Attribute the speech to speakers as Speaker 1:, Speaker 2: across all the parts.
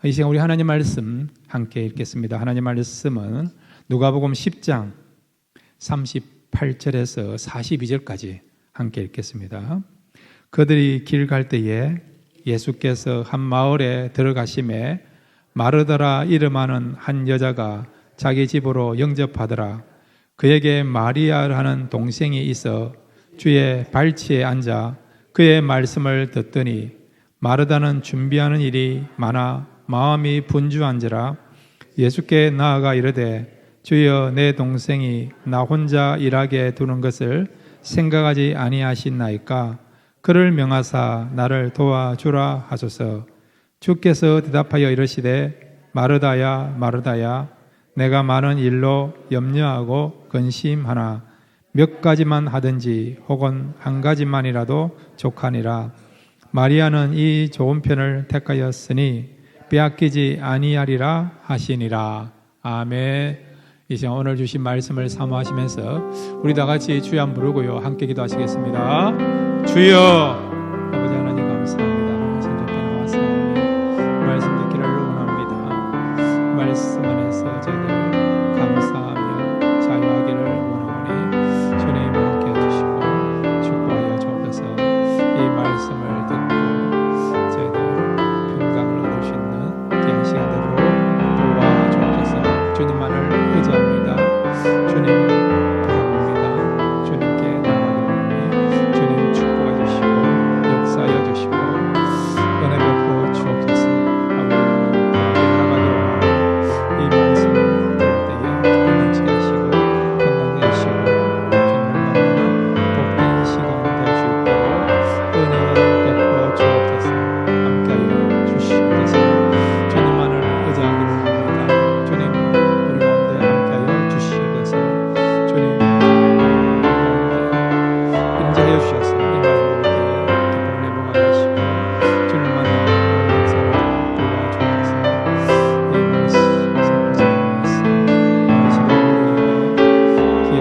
Speaker 1: 이 시간 우리 하나님 말씀 함께 읽겠습니다. 하나님 말씀은 누가복음 10장 38절에서 42절까지 함께 읽겠습니다. 그들이 길 갈 때에 예수께서 한 마을에 들어가심에 마르다라 이름하는 한 여자가 자기 집으로 영접하더라. 그에게 마리아라는 동생이 있어 주의 발치에 앉아 그의 말씀을 듣더니 마르다는 준비하는 일이 많아 마음이 분주한지라. 예수께 나아가 이르되 주여, 내 동생이 나 혼자 일하게 두는 것을 생각하지 아니하시나이까? 그를 명하사 나를 도와주라 하소서. 주께서 대답하여 이르시되 마르다야 마르다야, 내가 많은 일로 염려하고 근심하나 몇 가지만 하든지 혹은 한 가지만이라도 족하니라. 마리아는 이 좋은 편을 택하였으니 빼앗기지 아니하리라 하시니라. 아멘. 이 시간 오늘 주신 말씀을 사모하시면서 우리 다 같이 주여 한번 부르고요, 함께 기도하시겠습니다. 주여. 아버지 하나님 감사합니다. 선접해 나왔사오니 말씀 듣기를 원합니다. 말씀 안에서 저희들 감사하며 자유하기를 원하오니 주님 함께 해주시고 축복하여 주옵소서. 이 말씀을 듣고 저희들 평강을 얻을 수 있는 귀한 시간 되도록 도와주옵소서. 주님만을 의지합니다. 주님 바라봅니다. 주님께 나아가오니 주님 축복해 주시고 역사하여 주시고 은혜 베풀어 주옵소서. 아버지 나가기 원하니 이 말씀을 들을 때에 기쁨을 하시고 건강히 하시고 주님을 만나는 복된 시간 될 수 있도록 은혜를 베풀어 주옵소서. 함께하여 주시옵소서. 주님만을 의지하기를 원합니다. 주님 우리 가운데 함께하여 주시옵소서. 주님 인자하여 주셔서 이 말을 들을 때에 기쁨을 내보게 하시고 주님을 만나는 역사를 도와주옵소서. 이 말씀 선포자의 말씀 이 시간 우리에게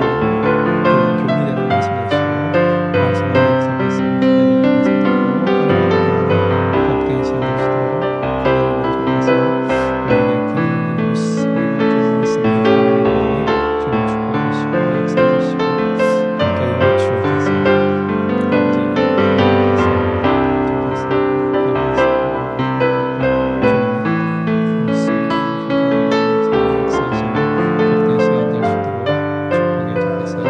Speaker 1: 귀한 그런 교훈이 되는 말씀 되시고 말씀을 역사에서 내리는 말씀 듣고 복된 시간 되시도록 하나님의 주께서 우리에게 큰 말씀을 주셨습니다. 주님 축복하시고 역사하시고 함께하여 주옵소서.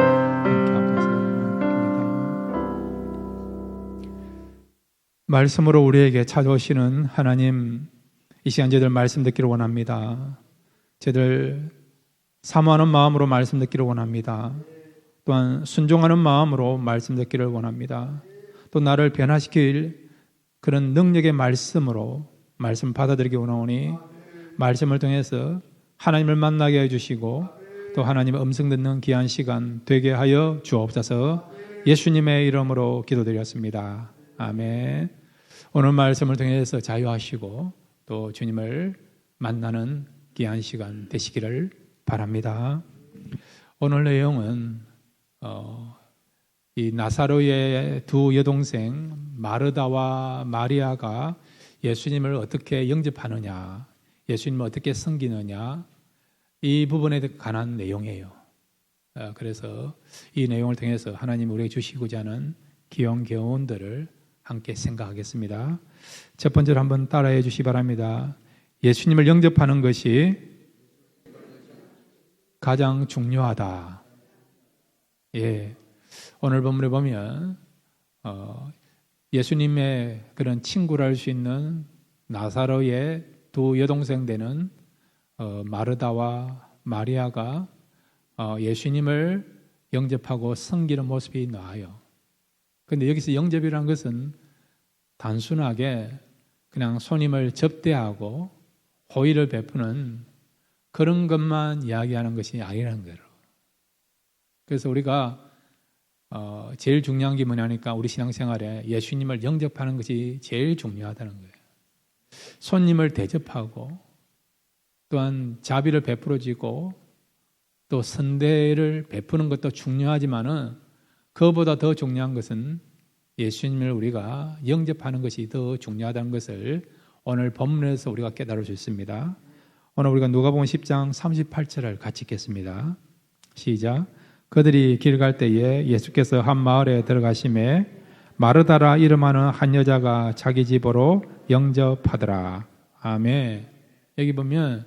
Speaker 1: 말씀으로 우리에게 찾아오시는 하나님, 이 시간 저희들 말씀 듣기를 원합니다. 저희들 사모하는 마음으로 말씀 듣기를 원합니다. 또한 순종하는 마음으로 말씀 듣기를 원합니다. 또 나를 변화시킬 그런 능력의 말씀으로 말씀 받아들이기 원하오니 말씀을 통해서 하나님을 만나게 해주시고 또 하나님의 음성 듣는 귀한 시간 되게 하여 주옵소서. 예수님의 이름으로 기도드렸습니다. 아멘. 오늘 말씀을 통해서 자유하시고 또 주님을 만나는 귀한 시간 되시기를 바랍니다. 오늘 내용은 이 나사로의 두 여동생 마르다와 마리아가 예수님을 어떻게 영접하느냐, 예수님을 어떻게 섬기느냐, 이 부분에 관한 내용이에요. 그래서 이 내용을 통해서 하나님이 우리에게 주시고자 하는 귀한 교훈들을 함께 생각하겠습니다. 첫 번째로 한번 따라해 주시기 바랍니다. 예수님을 영접하는 것이 가장 중요하다. 예, 오늘 본문에 보면 예수님의 그런 친구를 할 수 있는 나사로의 두 여동생 되는 마르다와 마리아가 예수님을 영접하고 섬기는 모습이 나와요. 그런데 여기서 영접이라는 것은 단순하게 그냥 손님을 접대하고 호의를 베푸는 그런 것만 이야기하는 것이 아니라는 거예요. 그래서 우리가 제일 중요한 게 뭐냐니까 우리 신앙생활에 예수님을 영접하는 것이 제일 중요하다는 거예요. 손님을 대접하고 또한 자비를 베풀어지고 또 선대를 베푸는 것도 중요하지만은 그보다 더 중요한 것은 예수님을 우리가 영접하는 것이 더 중요하다는 것을 오늘 본문에서 우리가 깨달을 수 있습니다. 오늘 우리가 누가복음 10장 38절을 같이 읽겠습니다. 시작. 그들이 길 갈 때에 예수께서 한 마을에 들어가심에 마르다라 이름하는 한 여자가 자기 집으로 영접하더라. 아멘. 여기 보면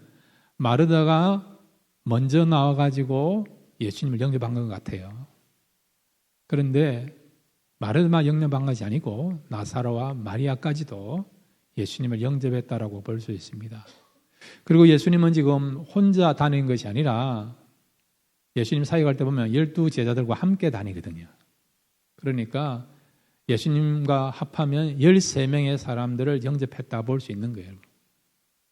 Speaker 1: 마르다가 먼저 나와가지고 예수님을 영접한 것 같아요. 그런데 마르다만 영접한 것이 아니고 나사로와 마리아까지도 예수님을 영접했다라고 볼 수 있습니다. 그리고 예수님은 지금 혼자 다니는 것이 아니라 예수님 사역할 때 보면 12 제자들과 함께 다니거든요. 그러니까 예수님과 합하면 13명의 사람들을 영접했다 볼 수 있는 거예요.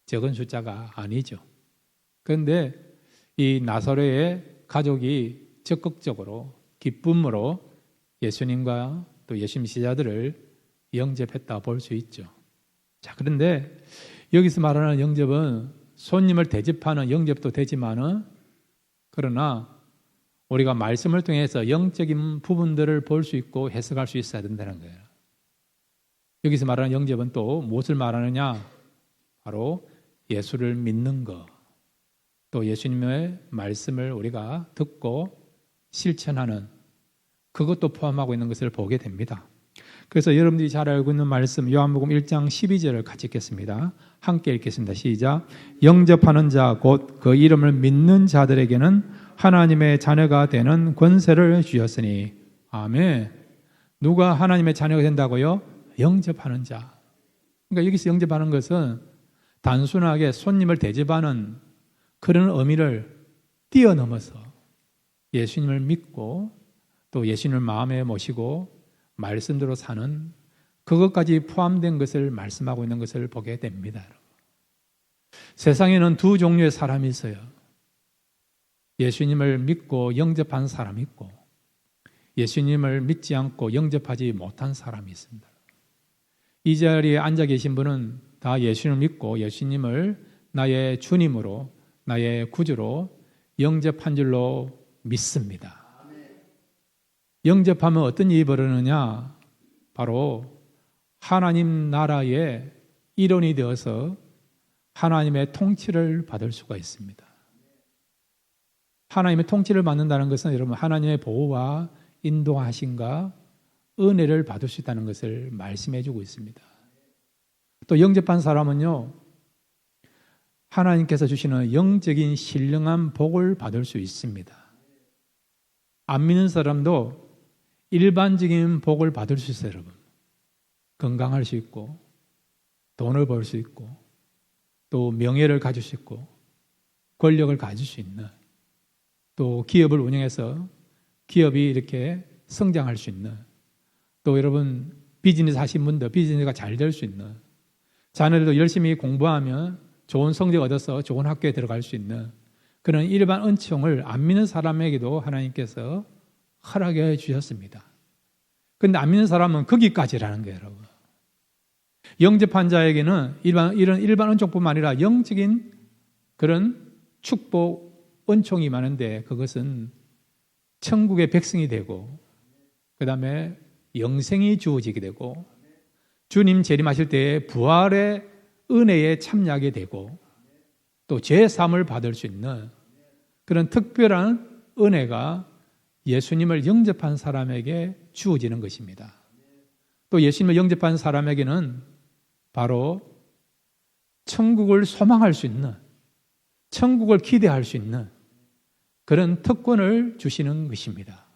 Speaker 1: 적은 숫자가 아니죠. 그런데 이 나사로의 가족이 적극적으로 기쁨으로 예수님과 또 예수님 제자들을 영접했다 볼 수 있죠. 자, 그런데 여기서 말하는 영접은 손님을 대접하는 영접도 되지만은 그러나 우리가 말씀을 통해서 영적인 부분들을 볼 수 있고 해석할 수 있어야 된다는 거예요. 여기서 말하는 영접은 또 무엇을 말하느냐? 바로 예수를 믿는 것, 또 예수님의 말씀을 우리가 듣고 실천하는 그것도 포함하고 있는 것을 보게 됩니다. 그래서 여러분들이 잘 알고 있는 말씀 요한복음 1장 12절을 같이 읽겠습니다. 함께 읽겠습니다. 시작. 영접하는 자 곧 그 이름을 믿는 자들에게는 하나님의 자녀가 되는 권세를 주셨으니. 아멘. 누가 하나님의 자녀가 된다고요? 영접하는 자. 그러니까 여기서 영접하는 것은 단순하게 손님을 대접하는 그런 의미를 뛰어넘어서 예수님을 믿고 또 예수님을 마음에 모시고 말씀대로 사는 그것까지 포함된 것을 말씀하고 있는 것을 보게 됩니다. 세상에는 두 종류의 사람이 있어요. 예수님을 믿고 영접한 사람이 있고 예수님을 믿지 않고 영접하지 못한 사람이 있습니다. 이 자리에 앉아 계신 분은 다 예수님을 믿고 예수님을 나의 주님으로 나의 구주로 영접한 줄로 믿습니다. 영접하면 어떤 일이 벌어지느냐? 바로 하나님 나라의 일원이 되어서 하나님의 통치를 받을 수가 있습니다. 하나님의 통치를 받는다는 것은 여러분 하나님의 보호와 인도하심과 은혜를 받을 수 있다는 것을 말씀해 주고 있습니다. 또 영접한 사람은요, 하나님께서 주시는 영적인 신령한 복을 받을 수 있습니다. 안 믿는 사람도 일반적인 복을 받을 수 있어요, 여러분. 건강할 수 있고, 돈을 벌 수 있고, 또 명예를 가질 수 있고, 권력을 가질 수 있는, 또 기업을 운영해서 기업이 이렇게 성장할 수 있는, 또 여러분 비즈니스 하신 분들 비즈니스가 잘 될 수 있는, 자녀들도 열심히 공부하면 좋은 성적 얻어서 좋은 학교에 들어갈 수 있는 그런 일반 은총을 안 믿는 사람에게도 하나님께서 허락해 주셨습니다. 그런데 안 믿는 사람은 거기까지라는 거예요, 여러분. 영접한 자에게는 이런 일반 은총뿐만 아니라 영적인 그런 축복, 은총이 많은데 그것은 천국의 백성이 되고 그 다음에 영생이 주어지게 되고 주님 재림하실 때에 부활의 은혜에 참여하게 되고 또 죄사함을 받을 수 있는 그런 특별한 은혜가 예수님을 영접한 사람에게 주어지는 것입니다. 또 예수님을 영접한 사람에게는 바로 천국을 소망할 수 있는, 천국을 기대할 수 있는 그런 특권을 주시는 것입니다.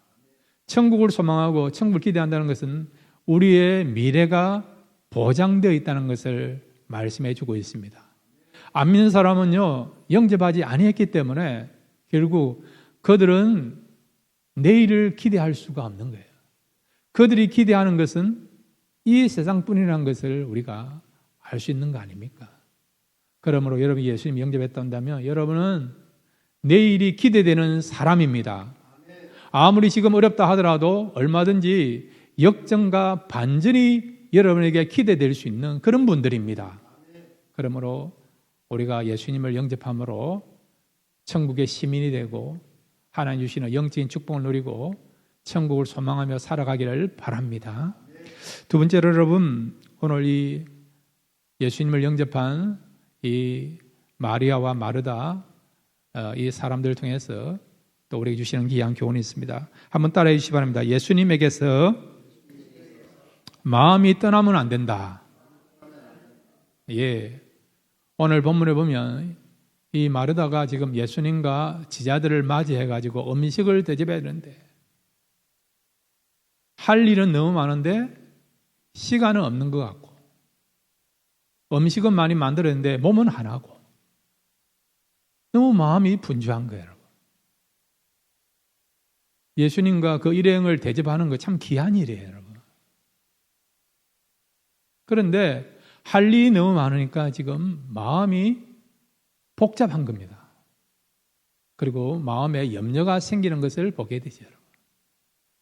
Speaker 1: 천국을 소망하고 천국을 기대한다는 것은 우리의 미래가 보장되어 있다는 것을 말씀해 주고 있습니다. 안 믿는 사람은요, 영접하지 아니했기 때문에 결국 그들은 내일을 기대할 수가 없는 거예요. 그들이 기대하는 것은 이 세상뿐이라는 것을 우리가 알 수 있는 거 아닙니까? 그러므로 여러분이 예수님 영접했다면 여러분은 내일이 기대되는 사람입니다. 아무리 지금 어렵다 하더라도 얼마든지 역전과 반전이 여러분에게 기대될 수 있는 그런 분들입니다. 그러므로 우리가 예수님을 영접함으로 천국의 시민이 되고 하나님 주시는 영적인 축복을 누리고 천국을 소망하며 살아가기를 바랍니다. 두 번째로 여러분, 오늘 이 예수님을 영접한 이 마리아와 마르다, 이 사람들을 통해서 또 우리에게 주시는 귀한 교훈이 있습니다. 한번 따라해 주시기 바랍니다. 예수님에게서 마음이 떠나면 안 된다. 예. 오늘 본문에 보면 이 마르다가 지금 예수님과 지자들을 맞이해가지고 음식을 대접해야 되는데 할 일은 너무 많은데 시간은 없는 것 같고 음식은 많이 만들었는데 몸은 안 하고 너무 마음이 분주한 거예요, 여러분. 예수님과 그 일행을 대접하는 거 참 귀한 일이에요, 여러분. 그런데 할 일이 너무 많으니까 지금 마음이 복잡한 겁니다. 그리고 마음에 염려가 생기는 것을 보게 되죠, 여러분.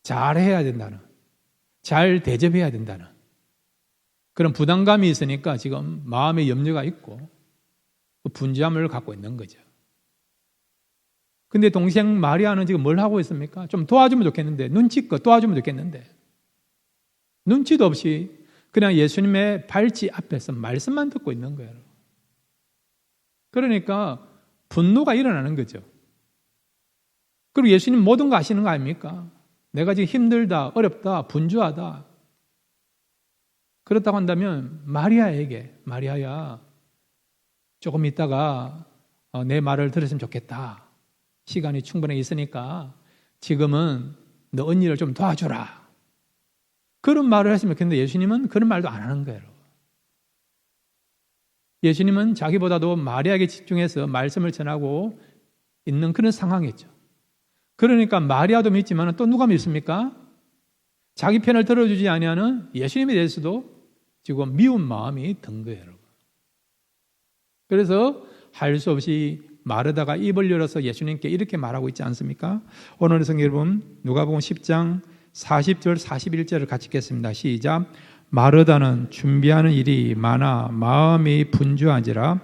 Speaker 1: 잘해야 된다는, 잘 대접해야 된다는 그런 부담감이 있으니까 지금 마음에 염려가 있고 그 분주함을 갖고 있는 거죠. 근데 동생 마리아는 지금 뭘 하고 있습니까? 좀 도와주면 좋겠는데, 눈치껏 도와주면 좋겠는데 눈치도 없이 그냥 예수님의 발치 앞에서 말씀만 듣고 있는 거예요. 그러니까 분노가 일어나는 거죠. 그리고 예수님 모든 거 아시는 거 아닙니까? 내가 지금 힘들다, 어렵다, 분주하다. 그렇다고 한다면 마리아에게, 마리아야, 조금 있다가 내 말을 들었으면 좋겠다. 시간이 충분히 있으니까 지금은 너 언니를 좀 도와주라. 그런 말을 했으면 좋겠는데 예수님은 그런 말도 안 하는 거예요. 예수님은 자기보다도 마리아에게 집중해서 말씀을 전하고 있는 그런 상황이었죠. 그러니까 마리아도 믿지만 또 누가 믿습니까? 자기 편을 들어주지 아니하는 예수님에 대해서도 지금 미운 마음이 든 거예요, 여러분. 그래서 할 수 없이 마르다가 입을 열어서 예수님께 이렇게 말하고 있지 않습니까? 오늘 성경 여러분 누가복음 10장 40절 41절을 같이 읽겠습니다. 시작. 마르다는 준비하는 일이 많아 마음이 분주한지라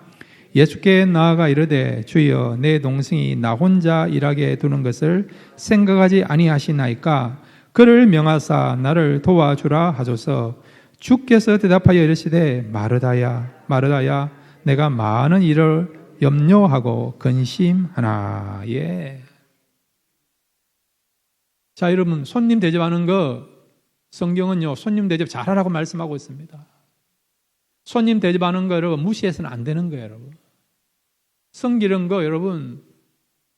Speaker 1: 예수께 나아가 이르되 주여 내 동생이 나 혼자 일하게 두는 것을 생각하지 아니하시나이까 그를 명하사 나를 도와주라 하소서. 주께서 대답하여 이르시되 마르다야 마르다야 내가 많은 일을 염려하고 근심하나. 예. 자, 여러분, 손님 대접하는 거 성경은요, 손님 대접 잘하라고 말씀하고 있습니다. 손님 대접하는 거 여러분 무시해서는 안 되는 거예요, 여러분. 섬기는 거 여러분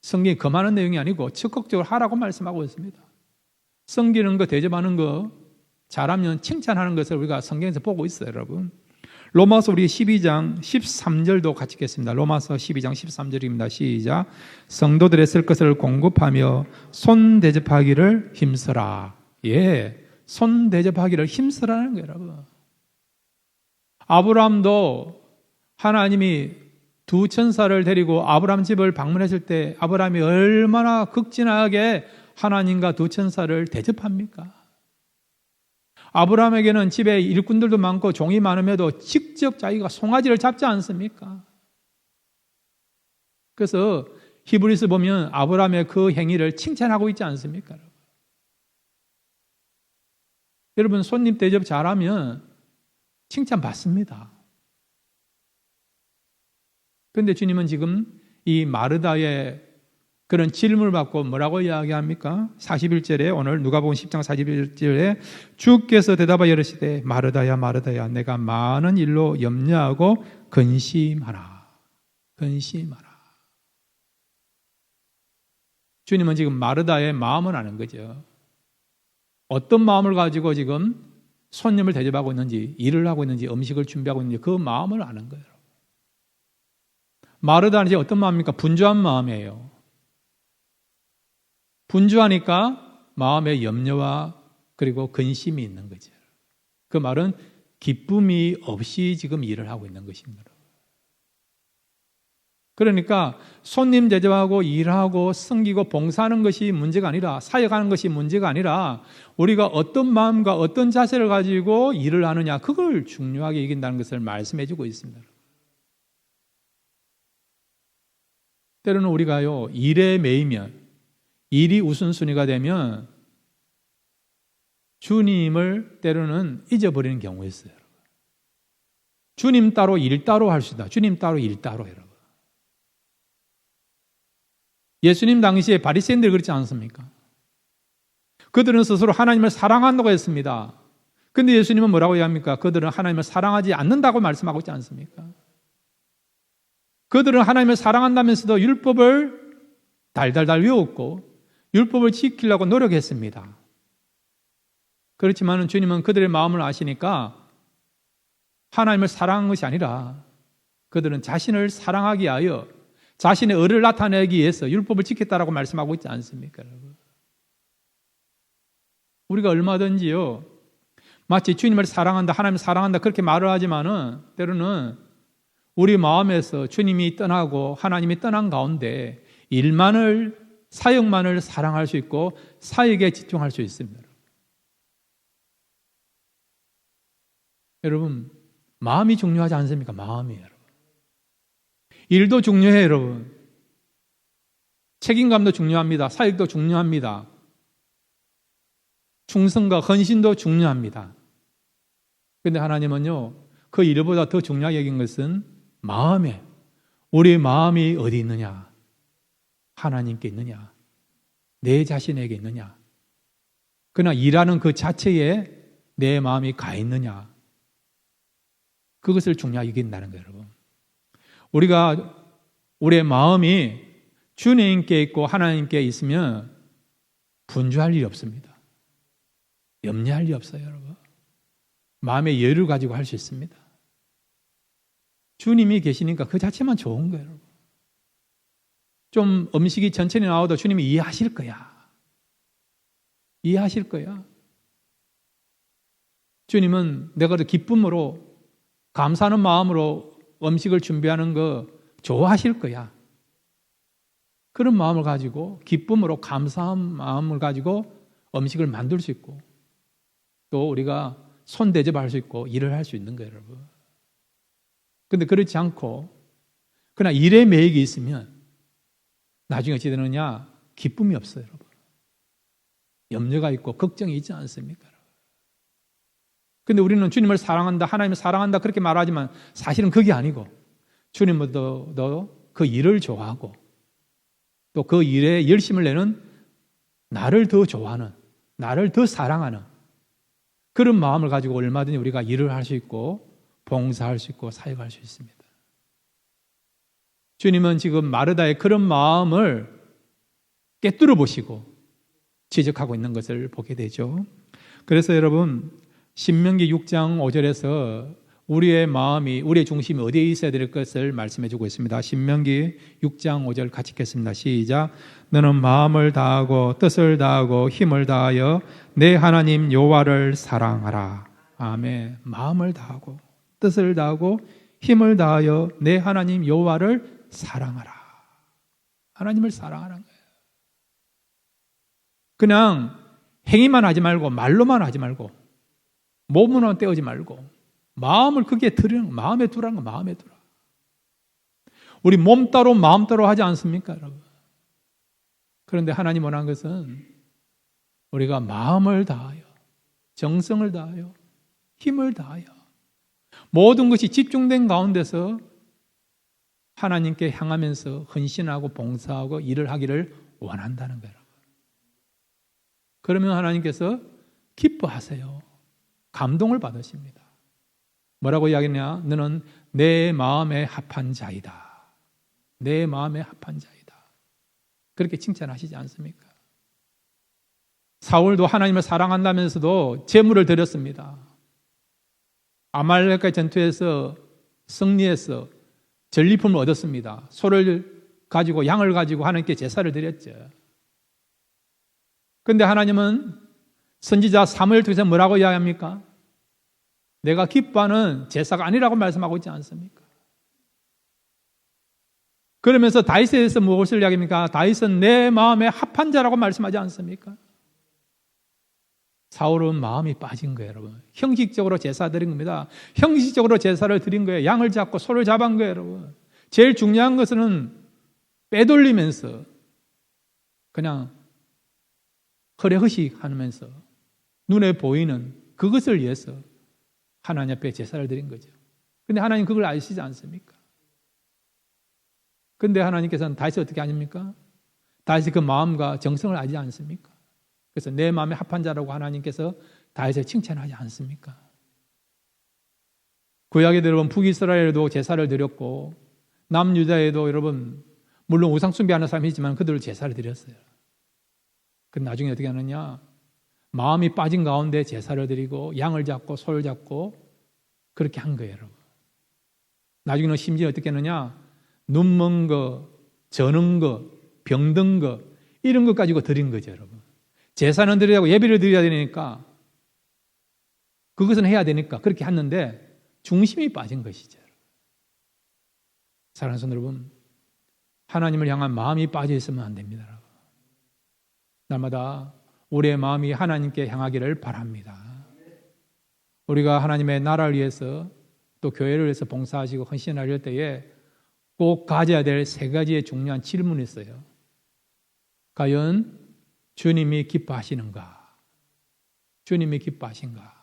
Speaker 1: 성경이 금하는 내용이 아니고 적극적으로 하라고 말씀하고 있습니다. 섬기는 거 대접하는 거 잘하면 칭찬하는 것을 우리가 성경에서 보고 있어요, 여러분. 로마서 우리 12장 13절도 같이 읽겠습니다. 로마서 12장 13절입니다. 시작. 성도들의 쓸 것을 공급하며 손 대접하기를 힘쓰라. 예, 손 대접하기를 힘쓰라는 거예요, 여러분. 아브라함도 하나님이 두 천사를 데리고 아브라함 집을 방문했을 때 아브라함이 얼마나 극진하게 하나님과 두 천사를 대접합니까? 아브라함에게는 집에 일꾼들도 많고 종이 많음에도 직접 자기가 송아지를 잡지 않습니까? 그래서 히브리서 보면 아브라함의 그 행위를 칭찬하고 있지 않습니까? 여러분 손님 대접 잘하면 칭찬받습니다. 그런데 주님은 지금 이 마르다의 그런 질문을 받고 뭐라고 이야기합니까? 41절에 오늘 누가복음 10장 41절에 주께서 대답하여 이르시되 마르다야 마르다야 내가 많은 일로 염려하고 근심하라. 근심하라. 주님은 지금 마르다의 마음을 아는 거죠. 어떤 마음을 가지고 지금 손님을 대접하고 있는지, 일을 하고 있는지, 음식을 준비하고 있는지 그 마음을 아는 거예요. 마르다는 이제 어떤 마음입니까? 분주한 마음이에요. 분주하니까 마음에 염려와 그리고 근심이 있는 거죠. 그 말은 기쁨이 없이 지금 일을 하고 있는 것입니다. 그러니까 손님 대접하고 일하고 섬기고 봉사하는 것이 문제가 아니라 사역하는 것이 문제가 아니라 우리가 어떤 마음과 어떤 자세를 가지고 일을 하느냐 그걸 중요하게 이긴다는 것을 말씀해 주고 있습니다. 때로는 우리가요 일에 매이면 일이 우선순위가 되면 주님을 때로는 잊어버리는 경우가 있어요. 주님 따로 일 따로 할 수 있다. 주님 따로 일 따로 여러분. 예수님 당시에 바리새인들이 그렇지 않습니까? 그들은 스스로 하나님을 사랑한다고 했습니다. 근데 예수님은 뭐라고 얘기합니까? 그들은 하나님을 사랑하지 않는다고 말씀하고 있지 않습니까? 그들은 하나님을 사랑한다면서도 율법을 달달달 외웠고 율법을 지키려고 노력했습니다. 그렇지만 주님은 그들의 마음을 아시니까 하나님을 사랑한 것이 아니라 그들은 자신을 사랑하기 위하여 자신의 의를 나타내기 위해서 율법을 지켰다라고 말씀하고 있지 않습니까, 여러분? 우리가 얼마든지요, 마치 주님을 사랑한다, 하나님을 사랑한다 그렇게 말을 하지만은 때로는 우리 마음에서 주님이 떠나고 하나님이 떠난 가운데 일만을, 사역만을 사랑할 수 있고 사역에 집중할 수 있습니다. 여러분, 마음이 중요하지 않습니까? 마음이 여러분. 일도 중요해요, 여러분. 책임감도 중요합니다. 사역도 중요합니다. 충성과 헌신도 중요합니다. 그런데 하나님은요, 그 일보다 더 중요하게 여긴 것은 마음에, 우리 마음이 어디 있느냐? 하나님께 있느냐? 내 자신에게 있느냐? 그러나 일하는 그 자체에 내 마음이 가 있느냐? 그것을 중요하게 여긴다는 거예요, 여러분. 우리가 우리의 마음이 주님께 있고 하나님께 있으면 분주할 일이 없습니다. 염려할 일이 없어요, 여러분. 마음의 여유를 가지고 할 수 있습니다. 주님이 계시니까 그 자체만 좋은 거예요, 여러분. 좀 음식이 천천히 나와도 주님이 이해하실 거야. 이해하실 거야. 주님은 내가 기쁨으로 감사하는 마음으로 음식을 준비하는 거 좋아하실 거야. 그런 마음을 가지고 기쁨으로 감사한 마음을 가지고 음식을 만들 수 있고 또 우리가 손 대접할 수 있고 일을 할 수 있는 거예요, 여러분. 그런데 그렇지 않고 그러나 일에 매익이 있으면 나중에 어찌 되느냐? 기쁨이 없어요, 여러분. 염려가 있고 걱정이 있지 않습니까? 근데 우리는 주님을 사랑한다, 하나님을 사랑한다 그렇게 말하지만 사실은 그게 아니고 주님보다도 그 일을 좋아하고 또 그 일에 열심을 내는 나를 더 좋아하는, 나를 더 사랑하는 그런 마음을 가지고 얼마든지 우리가 일을 할 수 있고 봉사할 수 있고 사역할 수 있습니다. 주님은 지금 마르다의 그런 마음을 깨뚫어 보시고 지적하고 있는 것을 보게 되죠. 그래서 여러분 신명기 6장 5절에서 우리의 마음이, 우리의 중심이 어디에 있어야 될 것을 말씀해 주고 있습니다. 신명기 6장 5절 같이 읽겠습니다. 시작. 너는 마음을 다하고 뜻을 다하고 힘을 다하여 내 하나님 여호와를 사랑하라. 아멘. 마음을 다하고 뜻을 다하고 힘을 다하여 내 하나님 여호와를 사랑하라. 하나님을 사랑하라는 거예요. 그냥 행위만 하지 말고 말로만 하지 말고 몸으로만 떼우지 말고 마음을 그게 들으는 마음에 두라는 거. 마음에 두라. 우리 몸 따로 마음 따로 하지 않습니까, 여러분? 그런데 하나님 원하는 것은 우리가 마음을 다하여 정성을 다하여 힘을 다하여 모든 것이 집중된 가운데서 하나님께 향하면서 헌신하고 봉사하고 일을 하기를 원한다는 거예요. 그러면 하나님께서 기뻐하세요. 감동을 받으십니다. 뭐라고 이야기했냐? 너는 내 마음에 합한 자이다. 내 마음에 합한 자이다. 그렇게 칭찬하시지 않습니까? 사울도 하나님을 사랑한다면서도 제물을 드렸습니다. 아말렉과의 전투에서 승리해서 전리품을 얻었습니다. 소를 가지고 양을 가지고 하나님께 제사를 드렸죠. 그런데 하나님은 선지자 사무엘 통해서 뭐라고 이야기합니까? 내가 기뻐하는 제사가 아니라고 말씀하고 있지 않습니까? 그러면서 다윗에 대해서 무엇을 이야기합니까? 다윗은 내 마음에 합한 자라고 말씀하지 않습니까? 사울은 마음이 빠진 거예요, 여러분. 형식적으로 제사 드린 겁니다. 형식적으로 제사를 드린 거예요. 양을 잡고 소를 잡은 거예요, 여러분. 제일 중요한 것은 빼돌리면서 그냥 허례허식 하면서 눈에 보이는 그것을 위해서 하나님 앞에 제사를 드린 거죠. 근데 하나님 그걸 아시지 않습니까? 근데 하나님께서는 다윗을 어떻게 아십니까? 다윗이 그 마음과 정성을 알지 않습니까? 그래서 내 마음에 합한 자라고 하나님께서 다윗을 칭찬하지 않습니까? 구약에도 여러분 북이스라엘에도 제사를 드렸고 남유다에도 여러분 물론 우상 숭배하는 사람이 있지만 그들을 제사를 드렸어요. 근데 나중에 어떻게 하느냐? 마음이 빠진 가운데 제사를 드리고 양을 잡고 소를 잡고 그렇게 한 거예요, 여러분. 나중에는 심지어 어떻게 했느냐? 눈먼 거, 저는 거, 병든 거 이런 것 가지고 드린 거죠, 여러분. 제사는 드려야 하고 예배를 드려야 되니까 그것은 해야 되니까 그렇게 했는데 중심이 빠진 것이죠. 사랑하는 성도 여러분, 하나님을 향한 마음이 빠져 있으면 안 됩니다, 여러분. 날마다 우리의 마음이 하나님께 향하기를 바랍니다. 우리가 하나님의 나라를 위해서 또 교회를 위해서 봉사하시고 헌신하려 때에 꼭 가져야 될 세 가지의 중요한 질문이 있어요. 과연 주님이 기뻐하시는가? 주님이 기뻐하신가?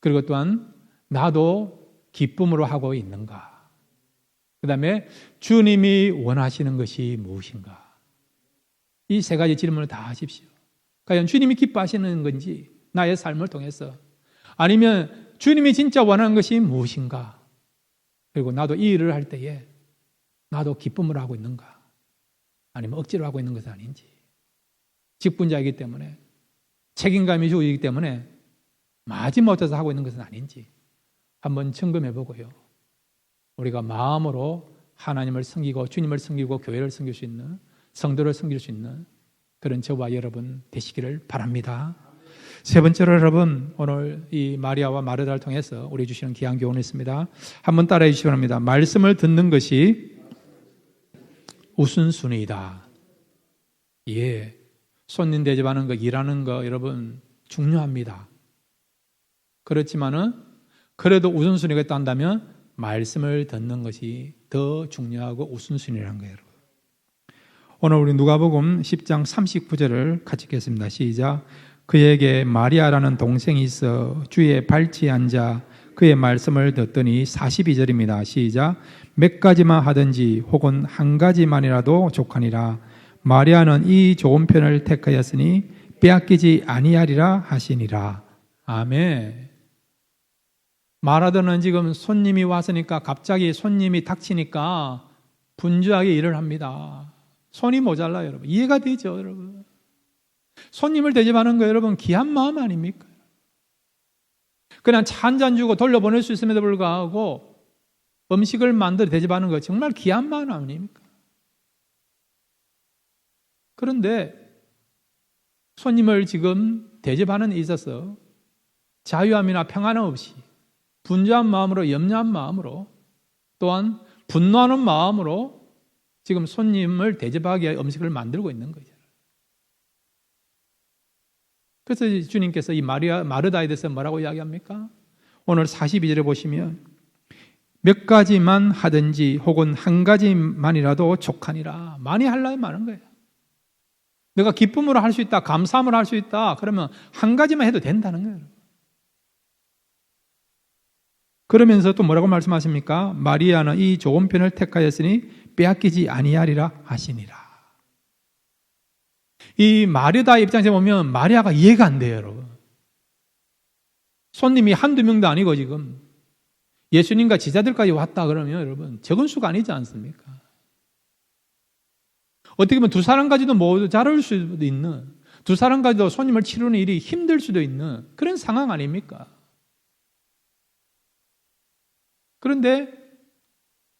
Speaker 1: 그리고 또한 나도 기쁨으로 하고 있는가? 그 다음에 주님이 원하시는 것이 무엇인가? 이 세 가지 질문을 다 하십시오. 과연 주님이 기뻐하시는 건지 나의 삶을 통해서 아니면 주님이 진짜 원하는 것이 무엇인가? 그리고 나도 이 일을 할 때에 나도 기쁨으로 하고 있는가? 아니면 억지로 하고 있는 것은 아닌지. 직분자이기 때문에 책임감이 주어지기 때문에 마지못해서 하고 있는 것은 아닌지 한번 점검해 보고요. 우리가 마음으로 하나님을 섬기고 주님을 섬기고 교회를 섬길 수 있는 성도를 섬길 수 있는 그런 저와 여러분 되시기를 바랍니다. 세 번째로 여러분 오늘 이 마리아와 마르다를 통해서 우리 주시는 귀한 교훈이 있습니다. 한번 따라해 주시기 바랍니다. 말씀을 듣는 것이 우선순위이다. 예, 손님 대접하는 거, 일하는 거 여러분 중요합니다. 그렇지만은 그래도 우선순위가 있다 한다면 말씀을 듣는 것이 더 중요하고 우선순위라는 거예요. 여러분. 오늘 우리 누가복음 10장 39절을 같이 읽겠습니다. 시작. 그에게 마리아라는 동생이 있어 주의 발치에 앉아 그의 말씀을 듣더니 42절입니다. 시작. 몇 가지만 하든지 혹은 한 가지만이라도 족하니라. 마리아는 이 좋은 편을 택하였으니 빼앗기지 아니하리라 하시니라. 아멘. 마라도는 지금 손님이 왔으니까 갑자기 손님이 닥치니까 분주하게 일을 합니다. 손이 모자라요, 여러분. 이해가 되죠, 여러분. 손님을 대접하는 거 여러분 귀한 마음 아닙니까? 그냥 차 한 잔 주고 돌려보낼 수 있음에도 불구하고 음식을 만들어 대접하는 거 정말 귀한 마음 아닙니까? 그런데 손님을 지금 대접하는 데 있어서 자유함이나 평안함 없이 분주한 마음으로 염려한 마음으로 또한 분노하는 마음으로 지금 손님을 대접하기 위해 음식을 만들고 있는 거죠. 그래서 주님께서 이 마르다에 대해서 뭐라고 이야기합니까? 오늘 42절에 보시면 몇 가지만 하든지 혹은 한 가지만이라도 족하니라. 많이 하려면 많은 거예요. 내가 기쁨으로 할 수 있다, 감사함으로 할 수 있다, 그러면 한 가지만 해도 된다는 거예요. 그러면서 또 뭐라고 말씀하십니까? 마리아는 이 좋은 편을 택하였으니 빼앗기지 아니하리라 하시니라. 이 마르다의 입장에서 보면 마리아가 이해가 안 돼요, 여러분. 손님이 한두 명도 아니고 지금 예수님과 제자들까지 왔다 그러면 여러분 적은 수가 아니지 않습니까? 어떻게 보면 두 사람까지도 모두 자를 수도 있는, 두 사람까지도 손님을 치르는 일이 힘들 수도 있는 그런 상황 아닙니까? 그런데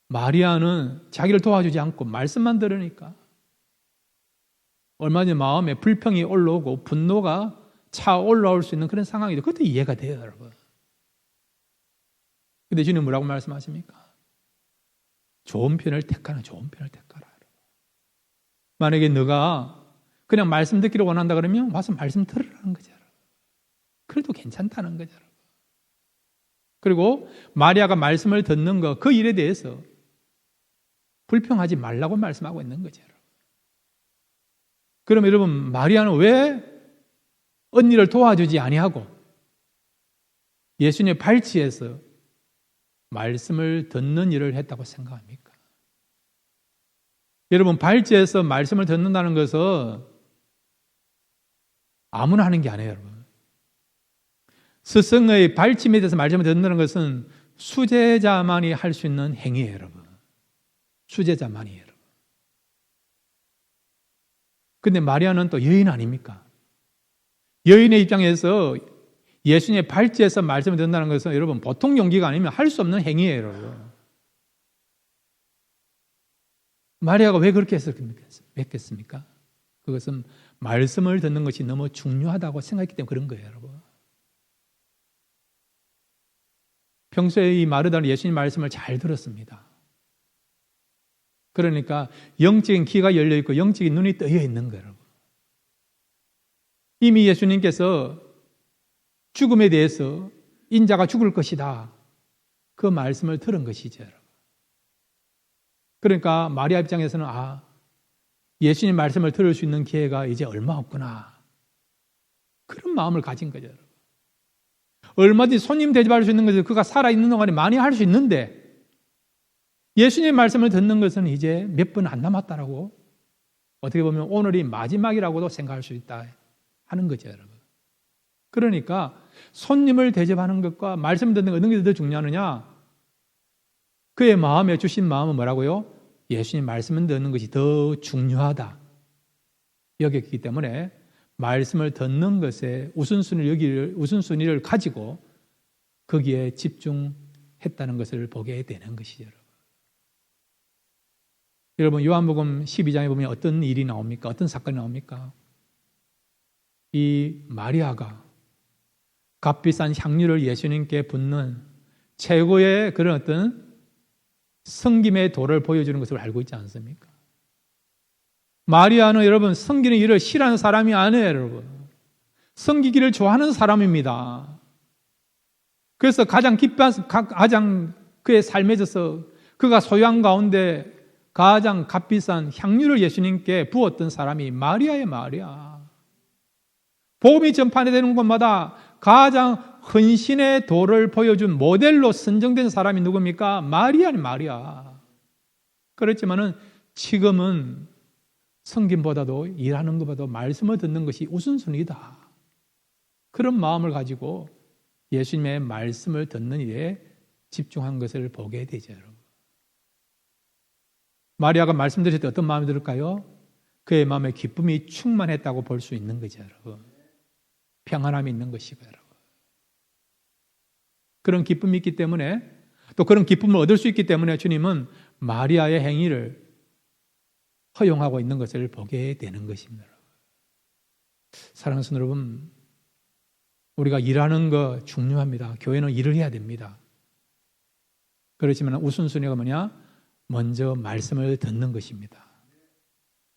Speaker 1: 마리아는 자기를 도와주지 않고 말씀만 들으니까 얼마 전에 마음에 불평이 올라오고 분노가 차 올라올 수 있는 그런 상황이죠. 그것도 이해가 돼요, 여러분. 근데 주님 뭐라고 말씀하십니까? 좋은 편을 택하라, 좋은 편을 택하라. 만약에 너가 그냥 말씀 듣기를 원한다 그러면 와서 말씀 들으라는 거죠. 그래도 괜찮다는 거죠. 그리고 마리아가 말씀을 듣는 거, 그 일에 대해서 불평하지 말라고 말씀하고 있는 거죠. 그럼 여러분, 마리아는 왜 언니를 도와주지 아니하고 예수님의 발치에서 말씀을 듣는 일을 했다고 생각합니까? 여러분, 발제해서 말씀을 듣는다는 것은 아무나 하는 게 아니에요, 여러분. 스승의 발침에 대해서 말씀을 듣는다는 것은 수제자만이 할 수 있는 행위예요, 여러분. 수제자만이에요, 여러분. 근데 마리아는 또 여인 아닙니까? 여인의 입장에서 예수님의 발제에서 말씀을 듣는다는 것은 여러분 보통 용기가 아니면 할 수 없는 행위예요, 여러분. 마리아가 왜 그렇게 했겠습니까? 그것은 말씀을 듣는 것이 너무 중요하다고 생각했기 때문에 그런 거예요, 여러분. 평소에 이 마르다는 예수님 말씀을 잘 들었습니다. 그러니까 영적인 귀가 열려 있고 영적인 눈이 떠여 있는 거예요, 여러분. 이미 예수님께서 죽음에 대해서 인자가 죽을 것이다, 그 말씀을 들은 것이죠, 여러분. 그러니까 마리아 입장에서는 예수님 말씀을 들을 수 있는 기회가 이제 얼마 없구나, 그런 마음을 가진 거죠, 여러분. 얼마든지 손님 대접할 수 있는 것을 그가 살아있는 동안에 많이 할 수 있는데 예수님의 말씀을 듣는 것은 이제 몇 분 안 남았다라고, 어떻게 보면 오늘이 마지막이라고도 생각할 수 있다 하는 거죠, 여러분. 그러니까 손님을 대접하는 것과 말씀 듣는 것 어느 게 더 중요하느냐? 그의 마음에 주신 마음은 뭐라고요? 예수님 말씀을 듣는 것이 더 중요하다 여겼기 때문에 말씀을 듣는 것에 우선순위를 가지고 거기에 집중했다는 것을 보게 되는 것이죠, 여러분. 여러분, 요한복음 12장에 보면 어떤 일이 나옵니까? 어떤 사건이 나옵니까? 이 마리아가 값비싼 향유를 예수님께 붓는 최고의 그런 어떤 섬김의 도를 보여주는 것을 알고 있지 않습니까? 마리아는 여러분 섬기는 일을 싫어하는 사람이 아니에요, 여러분. 섬기기를 좋아하는 사람입니다. 그래서 가장 그의 삶에 있어서 그가 소유한 가운데 가장 값비싼 향유를 예수님께 부었던 사람이 마리아예요, 마리아. 복음이 전파되는 곳마다 가장 헌신의 도를 보여준 모델로 선정된 사람이 누굽니까? 마리아는 마리아. 그렇지만은 지금은 섬김보다도 일하는 것보다도 말씀을 듣는 것이 우선순위다, 그런 마음을 가지고 예수님의 말씀을 듣는 일에 집중한 것을 보게 되죠, 여러분. 마리아가 말씀 드릴 때 어떤 마음이 들을까요? 그의 마음에 기쁨이 충만했다고 볼 수 있는 거죠, 여러분. 평안함이 있는 것이고, 여러분. 그런 기쁨이 있기 때문에, 또 그런 기쁨을 얻을 수 있기 때문에 주님은 마리아의 행위를 허용하고 있는 것을 보게 되는 것입니다. 사랑하는 성도 여러분, 우리가 일하는 거 중요합니다. 교회는 일을 해야 됩니다. 그렇지만 우선순위가 뭐냐? 먼저 말씀을 듣는 것입니다.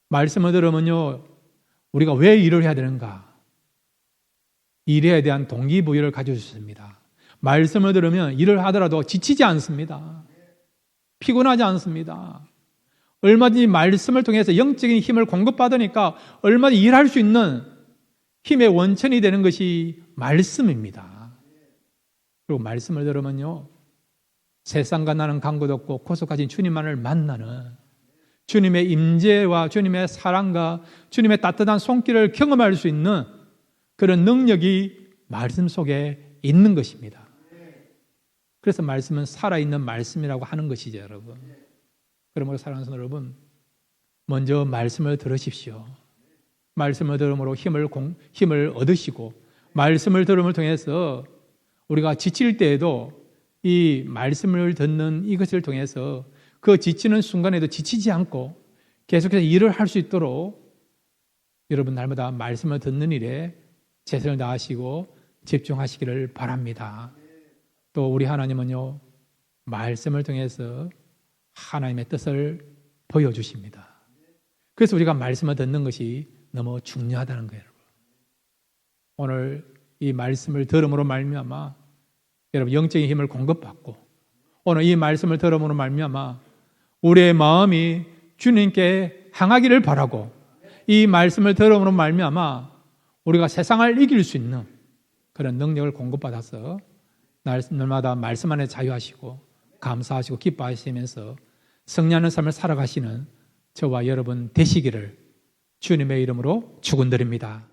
Speaker 1: 말씀을 들으면요, 우리가 왜 일을 해야 되는가? 일에 대한 동기부여를 가질 수 있습니다. 말씀을 들으면 일을 하더라도 지치지 않습니다. 피곤하지 않습니다. 얼마든지 말씀을 통해서 영적인 힘을 공급받으니까 얼마든지 일할 수 있는 힘의 원천이 되는 것이 말씀입니다. 그리고 말씀을 들으면요, 세상과 나는 간격도 없고 고속하신 주님만을 만나는 주님의 임재와 주님의 사랑과 주님의 따뜻한 손길을 경험할 수 있는 그런 능력이 말씀 속에 있는 것입니다. 그래서 말씀은 살아있는 말씀이라고 하는 것이죠, 여러분. 그러므로 사랑하는 성도 여러분, 먼저 말씀을 들으십시오. 말씀을 들음으로 힘을 얻으시고, 말씀을 들음을 통해서 우리가 지칠 때에도 이 말씀을 듣는 이것을 통해서 그 지치는 순간에도 지치지 않고 계속해서 일을 할 수 있도록 여러분 날마다 말씀을 듣는 일에 최선을 다하시고 집중하시기를 바랍니다. 또 우리 하나님은요, 말씀을 통해서 하나님의 뜻을 보여주십니다. 그래서 우리가 말씀을 듣는 것이 너무 중요하다는 거예요, 여러분. 오늘 이 말씀을 들음으로 말미암아 여러분 영적인 힘을 공급받고, 오늘 이 말씀을 들음으로 말미암아 우리의 마음이 주님께 향하기를 바라고, 이 말씀을 들음으로 말미암아 우리가 세상을 이길 수 있는 그런 능력을 공급받아서 날마다 말씀 안에 자유하시고 감사하시고 기뻐하시면서 승리하는 삶을 살아가시는 저와 여러분 되시기를 주님의 이름으로 축원드립니다.